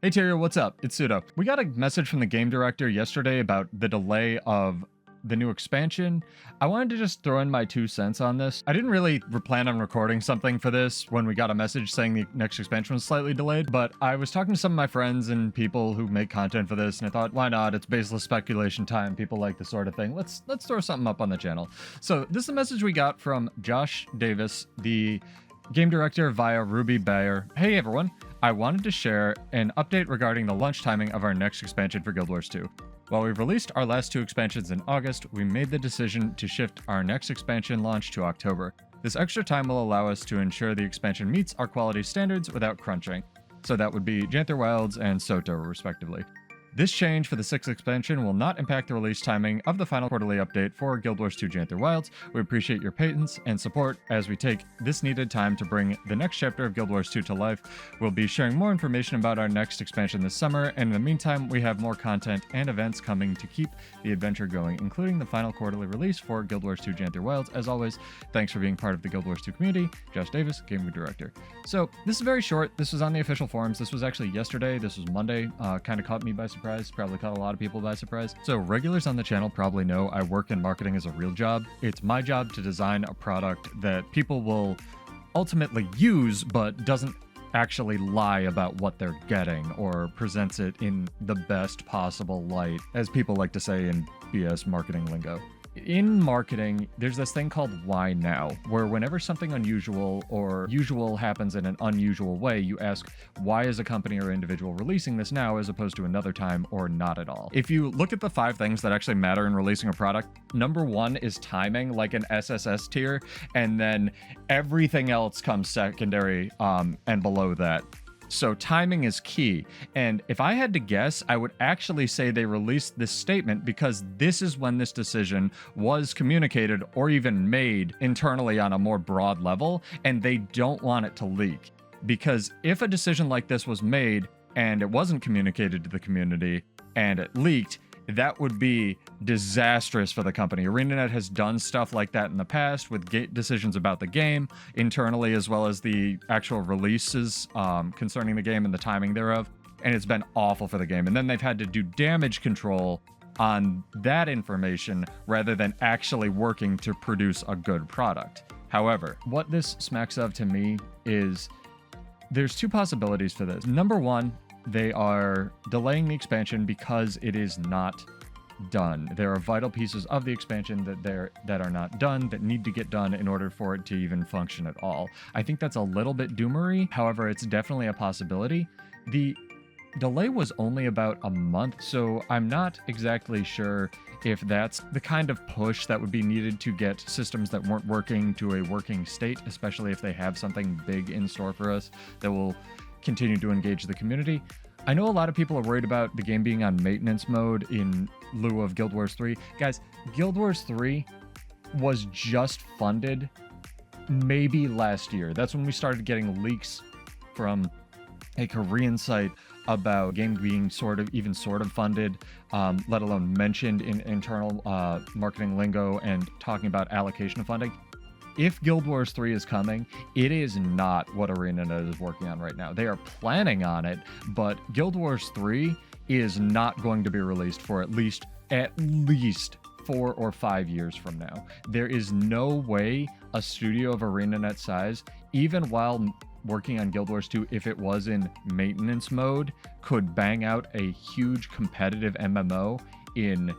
Hey Terry, what's up? It's Sudo. We got a message from the game director yesterday about the delay of the new expansion. I wanted to just throw in my 2 cents on this. I didn't really plan on recording something for this when we got a message saying the next expansion was slightly delayed, but I was talking to some of my friends and people who make content for this, and I thought, why not? It's baseless speculation time. People like this sort of thing. Let's throw something up on the channel. So this is a message we got from Josh Davis, the game director via Ruby Bayer. Hey everyone, I wanted to share an update regarding the launch timing of our next expansion for Guild Wars 2. While we've released our last 2 expansions in August, we made the decision to shift our next expansion launch to October. This extra time will allow us to ensure the expansion meets our quality standards without crunching. So that would be Janthir Wilds and Soto, respectively. This change for the 6th expansion will not impact the release timing of the final quarterly update for Guild Wars 2 Janthir Wilds. We appreciate your patience and support as we take this needed time to bring the next chapter of Guild Wars 2 to life. We'll be sharing more information about our next expansion this summer, and in the meantime, we have more content and events coming to keep the adventure going, including the final quarterly release for Guild Wars 2 Janthir Wilds. As always, thanks for being part of the Guild Wars 2 community. Josh Davis, Game Director. So this is very short. This was on the official forums. This was actually yesterday. This was Monday. Kind of caught me by surprise. Probably caught a lot of people by surprise. So regulars on the channel probably know I work in marketing as a real job. It's my job to design a product that people will ultimately use, but doesn't actually lie about what they're getting or presents it in the best possible light, as people like to say in BS marketing lingo. In marketing, there's this thing called why now, where whenever something unusual or usual happens in an unusual way, you ask, why is a company or individual releasing this now as opposed to another time or not at all? If you look at the 5 things that actually matter in releasing a product, number 1 is timing, like an SSS tier, and then everything else comes secondary and below that. So timing is key, and if I had to guess, I would actually say they released this statement because this is when this decision was communicated or even made internally on a more broad level, and they don't want it to leak. Because if a decision like this was made and it wasn't communicated to the community and it leaked, that would be disastrous for the company. ArenaNet has done stuff like that in the past with decisions about the game internally, as well as the actual releases concerning the game and the timing thereof, and it's been awful for the game. And then they've had to do damage control on that information rather than actually working to produce a good product. However, what this smacks of to me is there's 2 possibilities for this. Number 1, they are delaying the expansion because it is not done. There are vital pieces of the expansion that are not done, that need to get done in order for it to even function at all. I think that's a little bit doomery. However, it's definitely a possibility. The delay was only about a month, so I'm not exactly sure if that's the kind of push that would be needed to get systems that weren't working to a working state, especially if they have something big in store for us that will continue to engage the community. I know a lot of people are worried about the game being on maintenance mode in lieu of Guild Wars 3. Guys, Guild Wars 3 was just funded maybe last year. That's when we started getting leaks from a Korean site about game being sort of funded, let alone mentioned in internal marketing lingo and talking about allocation of funding. If Guild Wars 3 is coming, it is not what ArenaNet is working on right now. They are planning on it, but Guild Wars 3 is not going to be released for at least 4 or 5 years from now. There is no way a studio of ArenaNet size, even while working on Guild Wars 2, if it was in maintenance mode, could bang out a huge competitive MMO in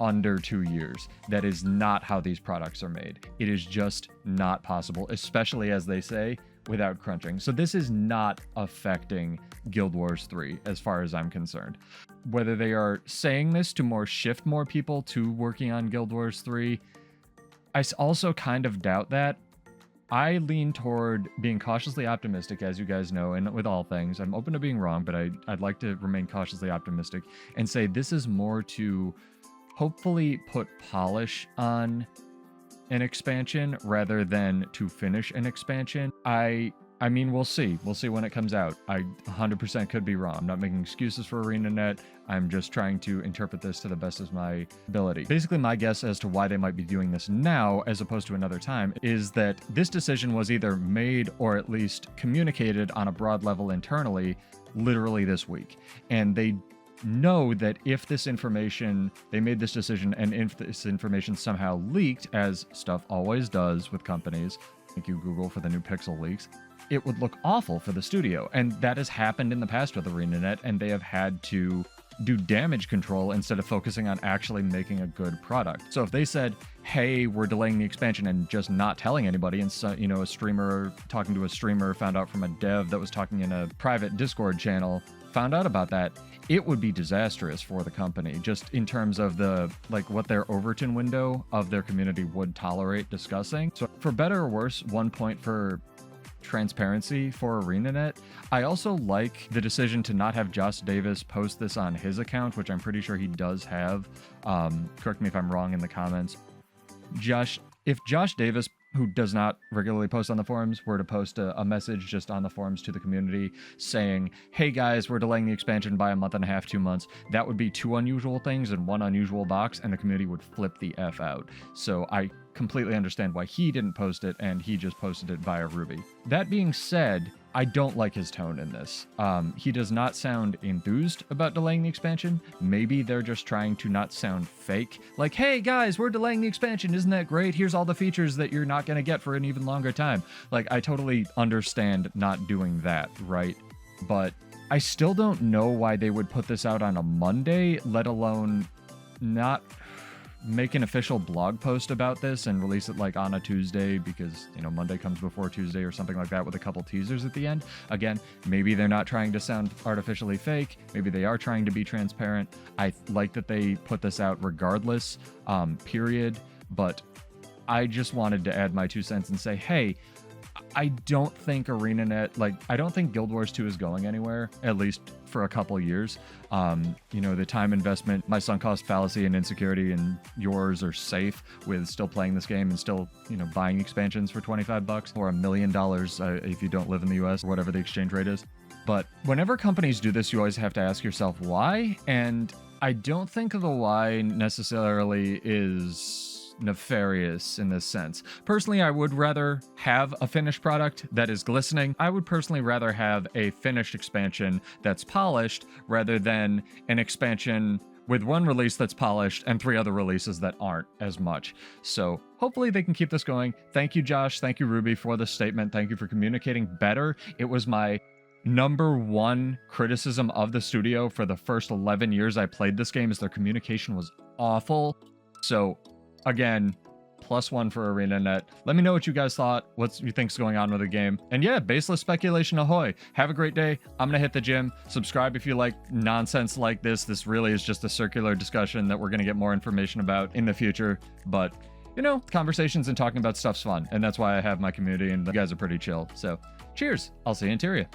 under 2 years. That is not how these products are made. It is just not possible, especially, as they say, without crunching. So this is not affecting Guild Wars 3 as far as I'm concerned. Whether they are saying this to shift more people to working on Guild Wars 3, I also kind of doubt that. I lean toward being cautiously optimistic, as you guys know, and with all things. I'm open to being wrong, but I'd like to remain cautiously optimistic and say this is more to hopefully put polish on an expansion rather than to finish an expansion. I I mean, we'll see. We'll see when it comes out. I 100% could be wrong. I'm not making excuses for ArenaNet. I'm just trying to interpret this to the best of my ability. Basically, my guess as to why they might be doing this now as opposed to another time is that this decision was either made or at least communicated on a broad level internally literally this week. And they know that if this information, they made this decision, and if this information somehow leaked, as stuff always does with companies, thank you Google for the new Pixel leaks, it would look awful for the studio. And that has happened in the past with ArenaNet, and they have had to do damage control instead of focusing on actually making a good product. So if they said, hey, we're delaying the expansion and just not telling anybody, and so, you know, a streamer talking to a streamer found out from a dev that was talking in a private Discord channel, found out about that, it would be disastrous for the company, just in terms of the, like, what their Overton window of their community would tolerate discussing. So for better or worse, 1 point for transparency for ArenaNet. I also like the decision to not have Josh Davis post this on his account, which I'm pretty sure he does have. Correct me if I'm wrong in the comments. If Josh Davis, who does not regularly post on the forums, were to post a message just on the forums to the community saying, hey guys, we're delaying the expansion by a month and a half, 2 months, that would be two unusual things in one unusual box, and the community would flip the F out. So I completely understand why he didn't post it, and he just posted it via Ruby. That being said, I don't like his tone in this. He does not sound enthused about delaying the expansion. Maybe they're just trying to not sound fake. Like, hey guys, we're delaying the expansion. Isn't that great? Here's all the features that you're not going to get for an even longer time. Like, I totally understand not doing that, right? But I still don't know why they would put this out on a Monday, let alone not make an official blog post about this and release it like on a Tuesday, because, you know, Monday comes before Tuesday or something like that, with a couple teasers at the end. Again, maybe they're not trying to sound artificially fake. Maybe they are trying to be transparent. I like that they put this out regardless, period. But I just wanted to add my 2 cents and say, hey, I don't think ArenaNet, like, I don't think Guild Wars 2 is going anywhere, at least for a couple years. You know, the time investment, my sunk cost fallacy and insecurity and yours are safe with still playing this game and still, you know, buying expansions for $25 or $1 million if you don't live in the US, or whatever the exchange rate is. But whenever companies do this, you always have to ask yourself why. And I don't think the why necessarily is nefarious in this sense. Personally, I would rather have a finished product that is glistening. I would personally rather have a finished expansion that's polished rather than an expansion with one release that's polished and 3 other releases that aren't as much. So hopefully they can keep this going. Thank you, Josh. Thank you, Ruby, for the statement. Thank you for communicating better. It was my #1 criticism of the studio for the first 11 years I played this game, is their communication was awful. So again, +1 for ArenaNet. Let me know what you guys thought, what you think's going on with the game. And yeah, baseless speculation ahoy. Have a great day. I'm gonna hit the gym. Subscribe if you like nonsense like this. This really is just a circular discussion that we're gonna get more information about in the future. But, you know, conversations and talking about stuff's fun. And that's why I have my community, and you guys are pretty chill. So cheers. I'll see you in Tyria.